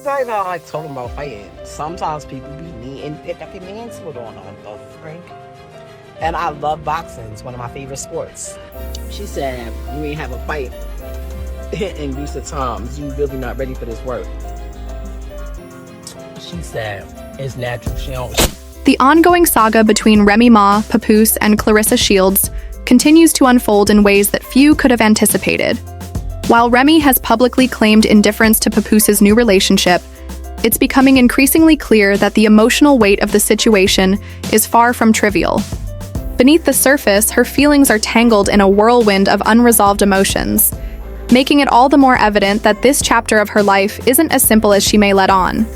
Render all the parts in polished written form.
sometimes I like talking about fighting. Sometimes people be mean and pick up your manslaughter on the freak. And I love boxing. It's one of my favorite sports. She said, you ain't have a fight in recent times. You really not ready for this work. She said, it's natural. She don't. The ongoing saga between Remy Ma, Papoose, and Claressa Shields continues to unfold in ways that few could have anticipated. While Remy has publicly claimed indifference to Papoose's new relationship, it's becoming increasingly clear that the emotional weight of the situation is far from trivial. Beneath the surface, her feelings are tangled in a whirlwind of unresolved emotions, making it all the more evident that this chapter of her life isn't as simple as she may let on.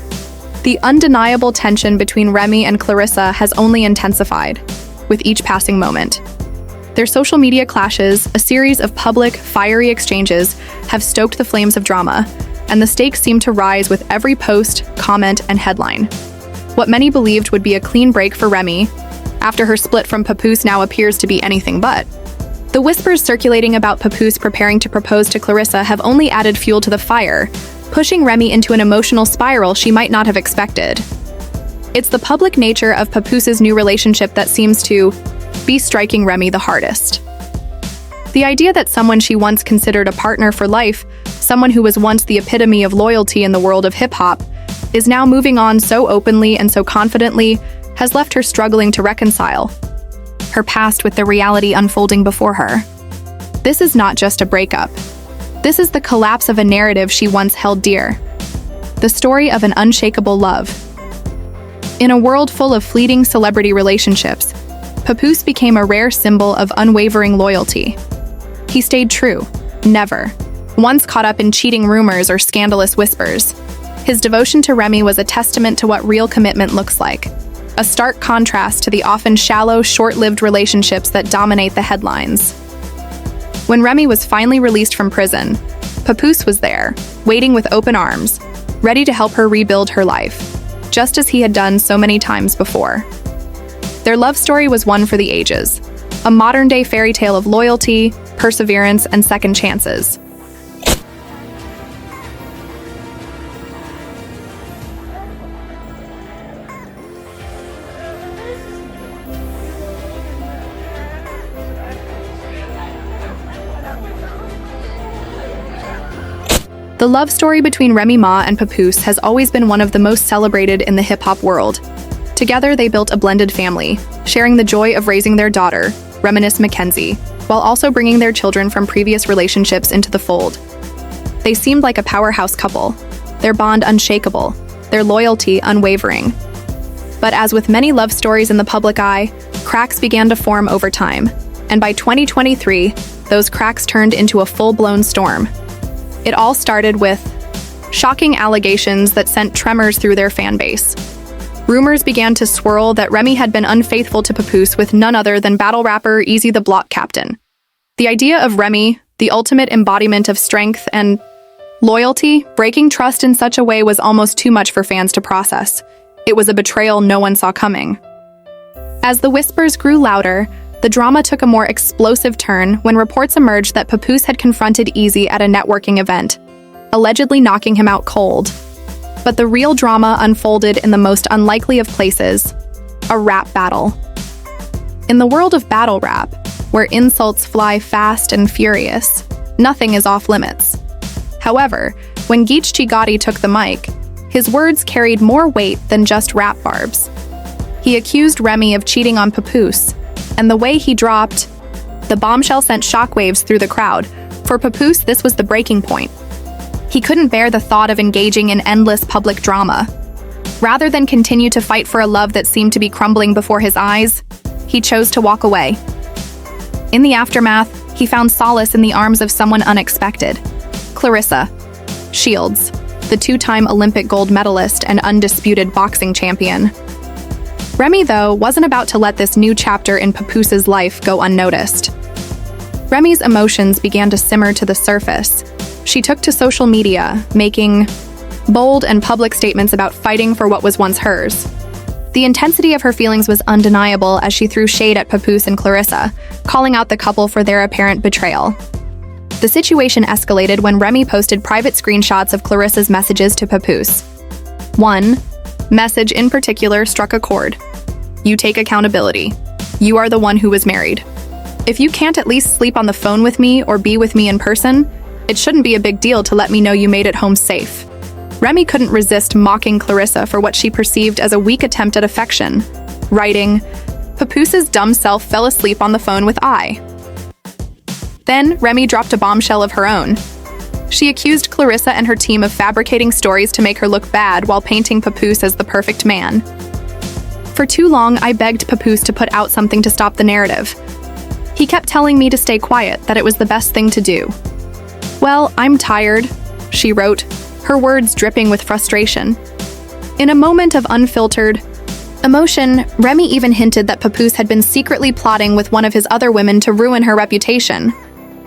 The undeniable tension between Remy and Claressa has only intensified with each passing moment. Their social media clashes, a series of public, fiery exchanges, have stoked the flames of drama, and the stakes seem to rise with every post, comment, and headline. What many believed would be a clean break for Remy, after her split from Papoose, now appears to be anything but. The whispers circulating about Papoose preparing to propose to Claressa have only added fuel to the fire, pushing Remy into an emotional spiral she might not have expected. It's the public nature of Papoose's new relationship that seems to be striking Remy the hardest. The idea that someone she once considered a partner for life, someone who was once the epitome of loyalty in the world of hip-hop, is now moving on so openly and so confidently has left her struggling to reconcile her past with the reality unfolding before her. This is not just a breakup. This is the collapse of a narrative she once held dear. The story of an unshakable love. In a world full of fleeting celebrity relationships, Papoose became a rare symbol of unwavering loyalty. He stayed true, never once caught up in cheating rumors or scandalous whispers. His devotion to Remy was a testament to what real commitment looks like, a stark contrast to the often shallow, short-lived relationships that dominate the headlines. When Remy was finally released from prison, Papoose was there, waiting with open arms, ready to help her rebuild her life, just as he had done so many times before. Their love story was one for the ages, a modern-day fairy tale of loyalty, perseverance, and second chances. The love story between Remy Ma and Papoose has always been one of the most celebrated in the hip-hop world. Together, they built a blended family, sharing the joy of raising their daughter, Reminisce Mackenzie, while also bringing their children from previous relationships into the fold. They seemed like a powerhouse couple, their bond unshakable, their loyalty unwavering. But as with many love stories in the public eye, cracks began to form over time, and by 2023, those cracks turned into a full-blown storm. It all started with shocking allegations that sent tremors through their fan base. Rumors began to swirl that Remy had been unfaithful to Papoose with none other than battle rapper Eazy the Block Captain. The idea of Remy, the ultimate embodiment of strength and loyalty, breaking trust in such a way was almost too much for fans to process. It was a betrayal no one saw coming. As the whispers grew louder, the drama took a more explosive turn when reports emerged that Papoose had confronted Eazy at a networking event, allegedly knocking him out cold. But the real drama unfolded in the most unlikely of places, a rap battle. In the world of battle rap, where insults fly fast and furious, nothing is off limits. However, when Geechee Gotti took the mic, his words carried more weight than just rap barbs. He accused Remy of cheating on Papoose, and the way he dropped the bombshell sent shockwaves through the crowd. For Papoose, this was the breaking point. He couldn't bear the thought of engaging in endless public drama. Rather than continue to fight for a love that seemed to be crumbling before his eyes, he chose to walk away. In the aftermath, he found solace in the arms of someone unexpected, Claressa Shields, the two-time Olympic gold medalist and undisputed boxing champion. Remy, though, wasn't about to let this new chapter in Papoose's life go unnoticed. Remy's emotions began to simmer to the surface. She took to social media, making bold and public statements about fighting for what was once hers. The intensity of her feelings was undeniable as she threw shade at Papoose and Claressa, calling out the couple for their apparent betrayal. The situation escalated when Remy posted private screenshots of Claressa's messages to Papoose, One message in particular struck a chord. You take accountability. You are the one who was married. If you can't at least sleep on the phone with me or be with me in person, it shouldn't be a big deal to let me know you made it home safe. Remy couldn't resist mocking Claressa for what she perceived as a weak attempt at affection, writing, "Papoose's dumb self fell asleep on the phone with I." Then, Remy dropped a bombshell of her own. She accused Claressa and her team of fabricating stories to make her look bad while painting Papoose as the perfect man. For too long, I begged Papoose to put out something to stop the narrative. He kept telling me to stay quiet, that it was the best thing to do. "Well, I'm tired," she wrote, her words dripping with frustration. In a moment of unfiltered emotion, Remy even hinted that Papoose had been secretly plotting with one of his other women to ruin her reputation.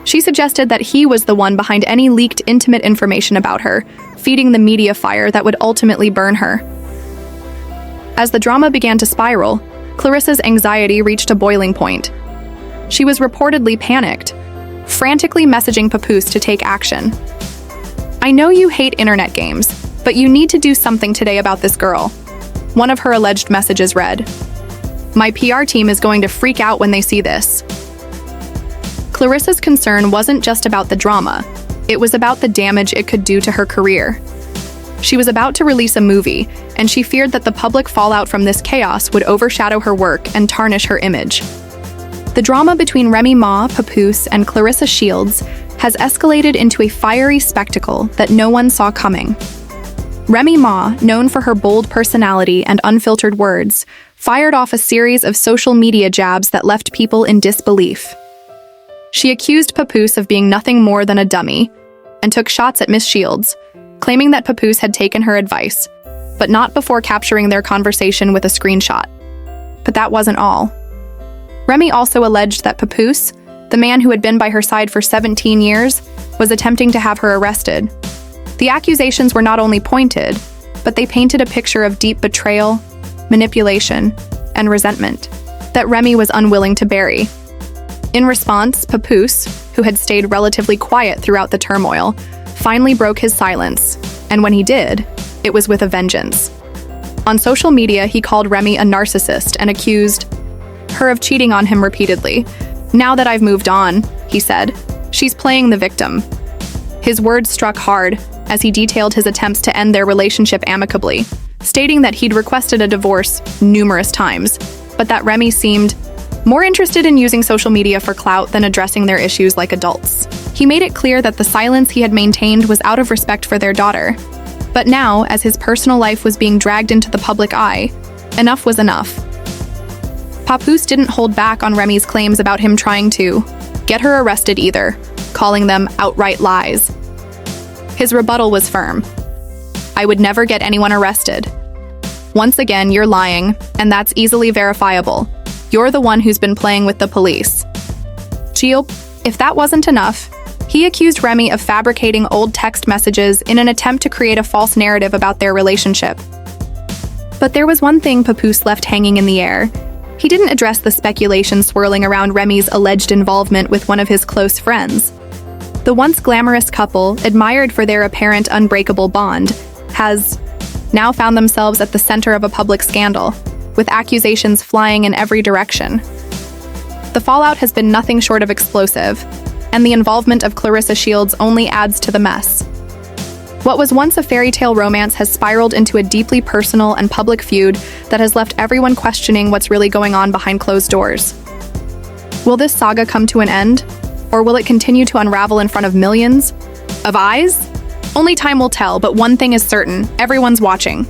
She suggested that he was the one behind any leaked intimate information about her, feeding the media fire that would ultimately burn her. As the drama began to spiral, Claressa's anxiety reached a boiling point. She was reportedly panicked, frantically messaging Papoose to take action. "I know you hate internet games, but you need to do something today about this girl." One of her alleged messages read, "My PR team is going to freak out when they see this." Claressa's concern wasn't just about the drama, it was about the damage it could do to her career. She was about to release a movie, and she feared that the public fallout from this chaos would overshadow her work and tarnish her image. The drama between Remy Ma, Papoose, and Claressa Shields has escalated into a fiery spectacle that no one saw coming. Remy Ma, known for her bold personality and unfiltered words, fired off a series of social media jabs that left people in disbelief. She accused Papoose of being nothing more than a dummy, and took shots at Miss Shields, claiming that Papoose had taken her advice, but not before capturing their conversation with a screenshot. But that wasn't all. Remy also alleged that Papoose, the man who had been by her side for 17 years, was attempting to have her arrested. The accusations were not only pointed, but they painted a picture of deep betrayal, manipulation, and resentment that Remy was unwilling to bury. In response, Papoose, who had stayed relatively quiet throughout the turmoil, finally broke his silence, and when he did, it was with a vengeance. On social media, he called Remy a narcissist and accused her of cheating on him repeatedly. "Now that I've moved on," he said, "she's playing the victim." His words struck hard as he detailed his attempts to end their relationship amicably, stating that he'd requested a divorce numerous times, but that Remy seemed more interested in using social media for clout than addressing their issues like adults. He made it clear that the silence he had maintained was out of respect for their daughter. But now, as his personal life was being dragged into the public eye, enough was enough. Papoose didn't hold back on Remy's claims about him trying to get her arrested either, calling them outright lies. His rebuttal was firm. "I would never get anyone arrested. Once again, you're lying, and that's easily verifiable. You're the one who's been playing with the police." If that wasn't enough, he accused Remy of fabricating old text messages in an attempt to create a false narrative about their relationship. But there was one thing Papoose left hanging in the air. He didn't address the speculation swirling around Remy's alleged involvement with one of his close friends. The once glamorous couple, admired for their apparent unbreakable bond, has now found themselves at the center of a public scandal, with accusations flying in every direction. The fallout has been nothing short of explosive, and the involvement of Claressa Shields only adds to the mess. What was once a fairy tale romance has spiraled into a deeply personal and public feud that has left everyone questioning what's really going on behind closed doors. Will this saga come to an end, or will it continue to unravel in front of millions of eyes? Only time will tell, but one thing is certain: everyone's watching.